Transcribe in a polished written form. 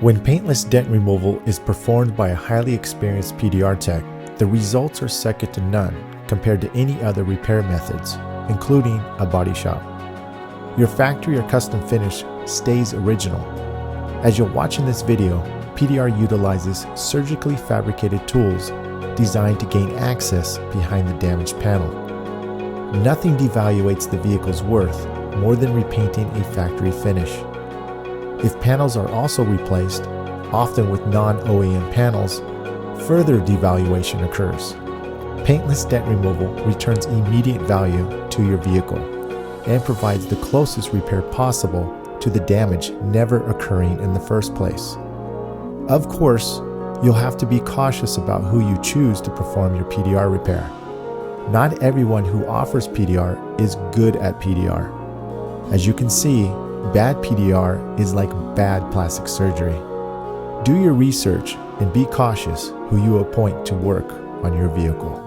When paintless dent removal is performed by a highly experienced PDR tech, the results are second to none compared to any other repair methods, including a body shop. Your factory or custom finish stays original. As you'll watch in this video, PDR utilizes surgically fabricated tools designed to gain access behind the damaged panel. Nothing devaluates the vehicle's worth more than repainting a factory finish. If panels are also replaced, often with non-OEM panels, further devaluation occurs. Paintless dent removal returns immediate value to your vehicle and provides the closest repair possible to the damage never occurring in the first place. Of course, you'll have to be cautious about who you choose to perform your PDR repair. Not everyone who offers PDR is good at PDR. As you can see, bad PDR is like bad plastic surgery. Do your research and be cautious who you appoint to work on your vehicle.